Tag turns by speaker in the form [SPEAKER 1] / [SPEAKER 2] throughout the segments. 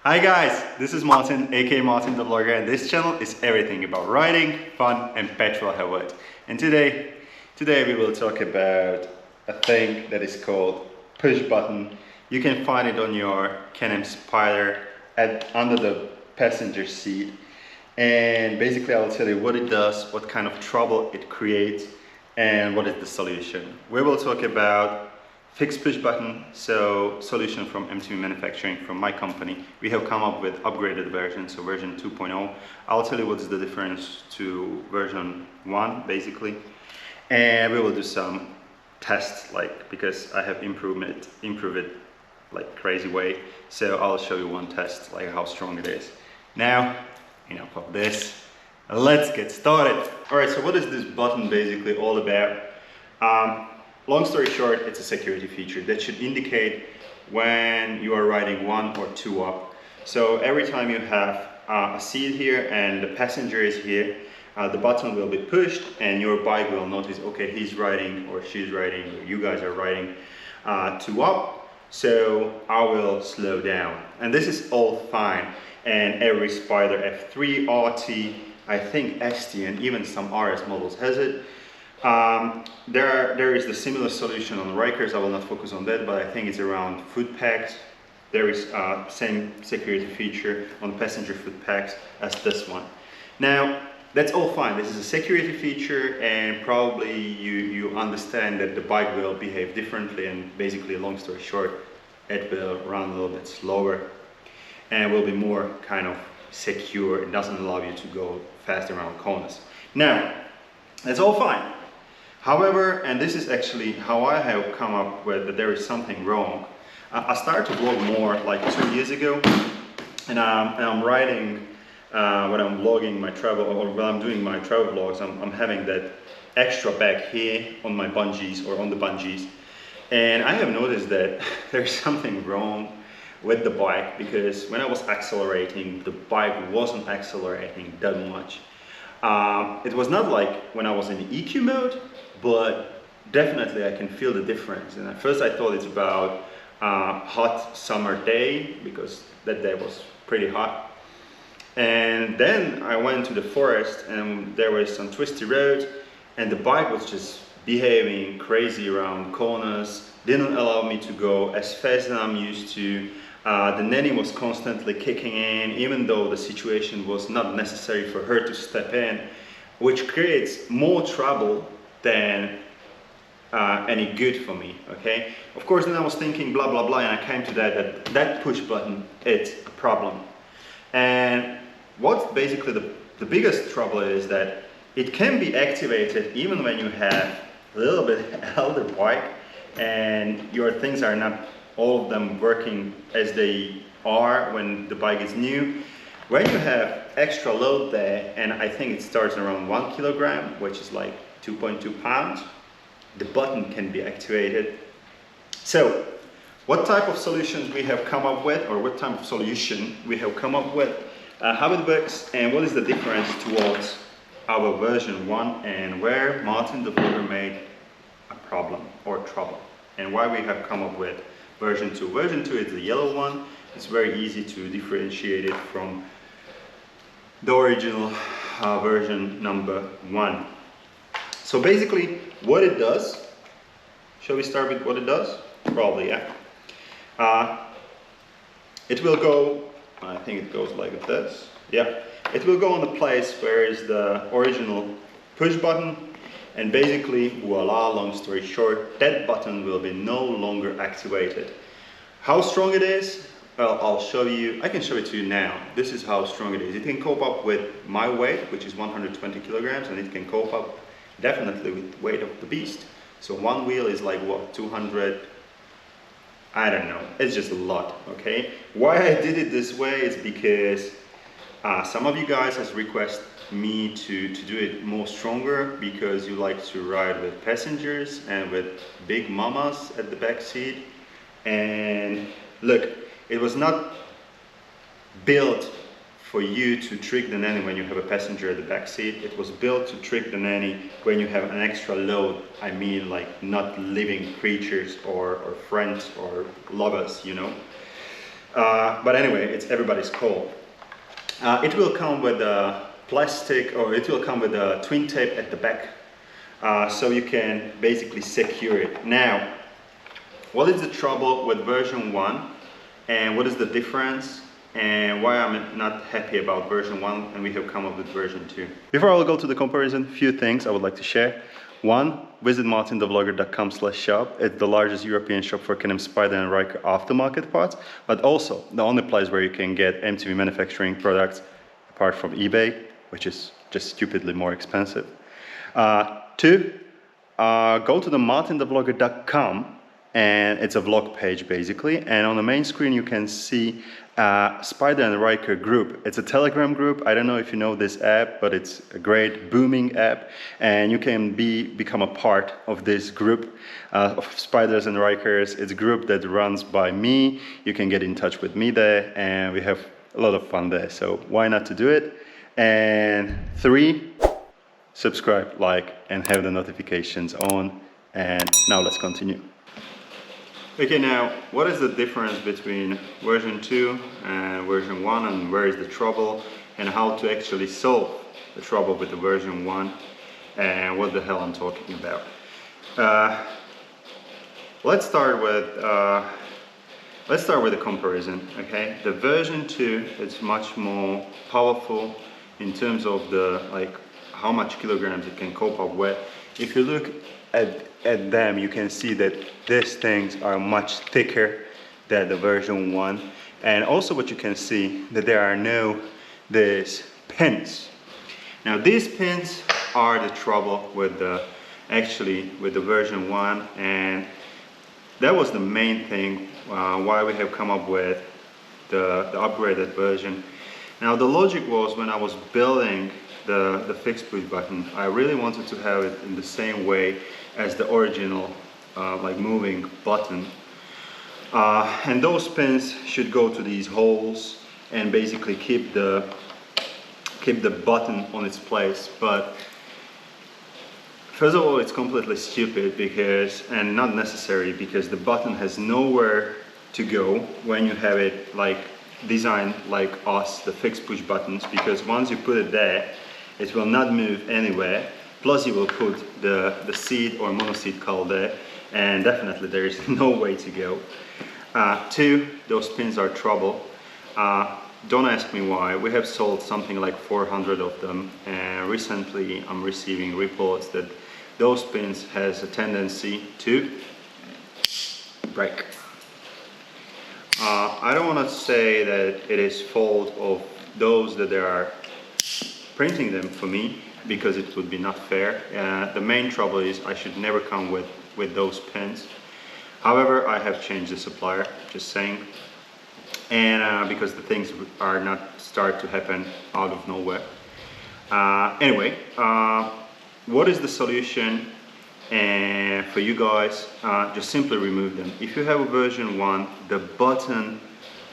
[SPEAKER 1] Hi guys, this is Martin, aka MartinTheVlogger, and this channel is everything about riding, fun and petrol habit. And today we will talk about a thing that is called push button. You can find it on your Can Am Spyder under the passenger seat. And basically I'll tell you what it does, what kind of trouble it creates, and what is the solution. We will talk about fixed push button, so solution from MTV Manufacturing, from my company. We have come up with upgraded version, so version 2.0. I'll tell you what's the difference to version 1 basically, and we will do some tests, because I have improved it like crazy way. So I'll show you one test, like how strong it is. Now, enough of this, let's get started. All right, so what is this button basically all about? Long story short, it's a security feature that should indicate when you are riding 1 or 2 up. So every time you have a seat here and the passenger is here, the button will be pushed and your bike will notice, okay, he's riding or she's riding or you guys are riding 2 up, so I will slow down. And this is all fine. And every Spyder F3, RT, I think ST and even some RS models has it. There is the similar solution on Rikers. I will not focus on that, but I think it's around foot pegs. There is same security feature on passenger foot pegs as this one. Now, that's all fine. This is a security feature, and probably you understand that the bike will behave differently, and basically, long story short, it will run a little bit slower and will be more kind of secure. It doesn't allow you to go fast around corners. Now, that's all fine. However, and this is actually how I have come up with that there is something wrong. I started to vlog more like 2 years ago, and I'm riding, when I'm vlogging my travel, or when I'm doing my travel vlogs, I'm having that extra bag here on my bungees, or on the bungees. And I have noticed that there's something wrong with the bike, because when I was accelerating, the bike wasn't accelerating that much. It was not like when I was in EQ mode, but definitely I can feel the difference. And at first I thought it's about hot summer day, because that day was pretty hot. And then I went to the forest and there was some twisty roads, and the bike was just behaving crazy around corners, didn't allow me to go as fast as I'm used to. The Nanny was constantly kicking in, even though the situation was not necessary for her to step in, which creates more trouble than any good for me, okay? Of course, then I was thinking blah, blah, blah, and I came to that push button, it's a problem. And what's basically the biggest trouble is that it can be activated even when you have a little bit older bike and your things are not all of them working as they are when the bike is new. When you have extra load there, and I think it starts around 1 kilogram, which is like 2.2 pounds, the button can be activated. So, what type of solutions we have come up with, or what type of solution we have come up with, how it works, and what is the difference towards our version 1, and where MartinTheVlogger made a problem or trouble, and why we have come up with version 2. Version 2 is the yellow one. It's very easy to differentiate it from the original version number 1. So basically what it does, shall we start with what it does? Probably, yeah. It will go, I think it goes like this. Yeah, it will go on the place where is the original push button. And basically, voila, long story short, that button will be no longer activated. How strong it is? Well, I'll show you, I can show it to you now. This is how strong it is. It can cope up with my weight, which is 120 kilograms, and it can cope up definitely with the weight of the beast. So one wheel is like what, 200, I don't know, it's just a lot, okay? Why I did it this way is because some of you guys has requested me to do it more stronger, because you like to ride with passengers and with big mamas at the back seat. And look, it was not built for you to trick the Nanny when you have a passenger at the back seat. It was built to trick the Nanny when you have an extra load. I mean, like not living creatures or friends or lovers, you know. But anyway, it's everybody's call. It will come with a plastic, or it will come with a twin tape at the back, so you can basically secure it. Now, what is the trouble with version 1, and what is the difference, and why I'm not happy about version 1 and we have come up with version 2. Before I will go to the comparison, few things I would like to share. One, visit MartinTheVlogger.com/shop. It's the largest European shop for Can Am Spyder and Ryker aftermarket parts, but also the only place where you can get MTV manufacturing products apart from eBay, which is just stupidly more expensive. Two, go to the MartinTheVlogger.com, and it's a vlog page basically, and on the main screen you can see Spyder and Ryker group. It's a Telegram group. I don't know if you know this app, but it's a great booming app, and you can become a part of this group of Spyders and Rykers. It's a group that runs by me. You can get in touch with me there, and we have a lot of fun there, so why not to do it? And 3, subscribe, like, and have the notifications on. And now let's continue. Okay, now what is the difference between version 2 and version 1, and where is the trouble, and how to actually solve the trouble with the version 1, and what the hell I'm talking about. Let's start with the comparison. Okay, the version 2 is much more powerful in terms of the how much kilograms it can cope up with. If you look at them, you can see that these things are much thicker than the version 1, and also what you can see that there are no these pins. Now these pins are the trouble with the version 1, and that was the main thing why we have come up with the upgraded version. Now the logic was, when I was building the fix push button, I really wanted to have it in the same way as the original moving button, and those pins should go to these holes and basically keep the button on its place. But first of all, it's completely stupid and not necessary, because the button has nowhere to go when you have it designed like us, the fix push buttons, because once you put it there, it will not move anywhere. Plus you will put the seat or monoseat cowl there, and definitely there is no way to go. 2, those pins are trouble. Don't ask me why. We have sold something like 400 of them, and recently I'm receiving reports that those pins has a tendency to break. I don't want to say that it is fault of those that they are printing them for me, because it would be not fair. The main trouble is I should never come with those pins. However, I have changed the supplier, just saying, and because the things are not start to happen out of nowhere. Anyway, what is the solution? And for you guys, just simply remove them. If you have a version 1, the button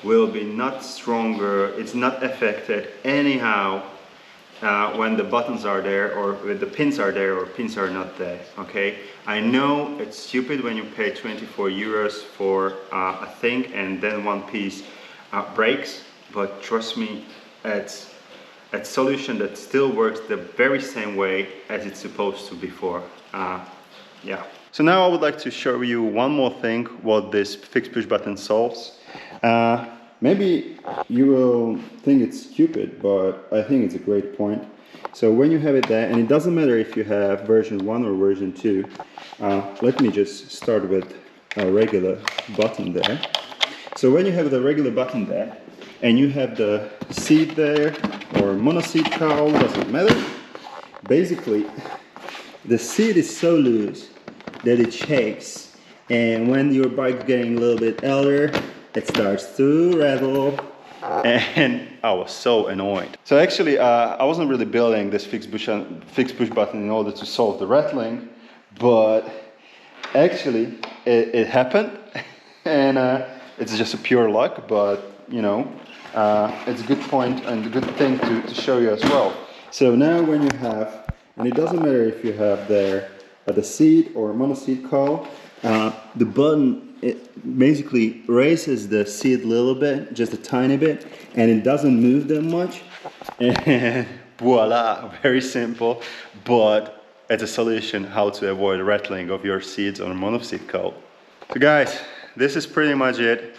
[SPEAKER 1] will be not stronger, it's not affected anyhow when the buttons are there, or when the pins are there, or pins are not there. Okay, I know it's stupid when you pay 24 euros for a thing and then one piece breaks, but trust me, it's a solution that still works the very same way as it's supposed to before. Yeah. So now I would like to show you one more thing what this fix push button solves. Maybe you will think it's stupid, but I think it's a great point. So when you have it there, and it doesn't matter if you have version 1 or version 2, let me just start with a regular button there. So when you have the regular button there, and you have the seat there, or monoseat cowl, doesn't matter. Basically, the seat is so loose that it shakes, and when your bike's getting a little bit older, it starts to rattle, and I was so annoyed. So actually, I wasn't really building this fix push button in order to solve the rattling, but actually it happened, and it's just a pure luck, but you know, it's a good point and a good thing to show you as well. So now when you have, and it doesn't matter if you have there the seat or monoseat cowl, The button, it basically raises the seat a little bit, just a tiny bit, and it doesn't move that much. And voila, very simple, but it's a solution how to avoid rattling of your seats on a monoseat coach. So guys, this is pretty much it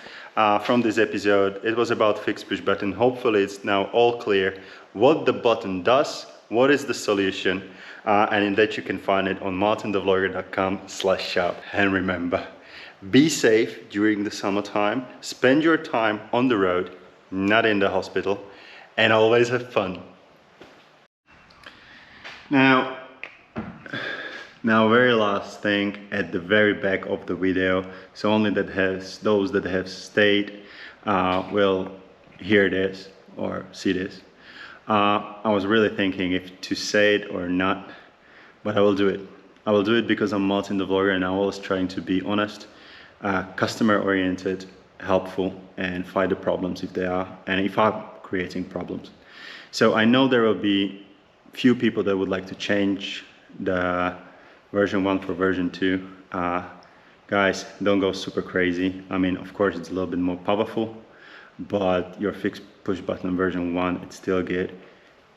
[SPEAKER 1] from this episode. It was about Fix Push button. Hopefully it's now all clear what the button does, what is the solution, and in that you can find it on MartinTheVlogger.com/shop. And remember, be safe during the summertime, spend your time on the road, not in the hospital, and always have fun. Now, very last thing at the very back of the video, so only those that have stayed will hear this or see this. I was really thinking if to say it or not, but I will do it. I will do it because I'm Martin the Vlogger, and I'm always trying to be honest, customer oriented, helpful, and find the problems if they are, and if I'm creating problems. So I know there will be few people that would like to change the version 1 for version 2. Guys, don't go super crazy. I mean, of course it's a little bit more powerful, but your Fix Push button version 1, it's still good.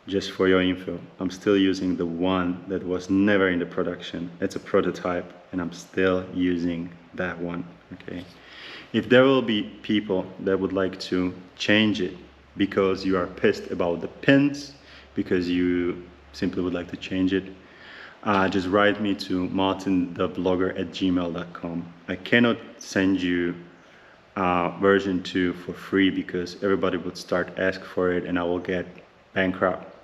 [SPEAKER 1] Just for your info, I'm still using the one that was never in the production. It's a prototype, and I'm still using that one, okay? If there will be people that would like to change it because you are pissed about the pins, because you simply would like to change it, just write me to martinthevlogger@gmail.com. I cannot send you version 2 for free because everybody would start ask for it and I will get bankrupt.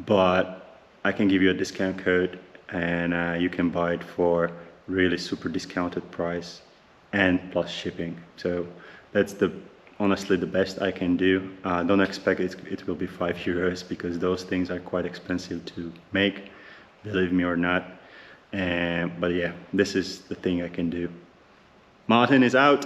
[SPEAKER 1] But I can give you a discount code, and you can buy it for really super discounted price and plus shipping. So that's honestly the best I can do. Don't expect it will be €5 because those things are quite expensive to make, believe me or not. But yeah, this is the thing I can do. Martin is out.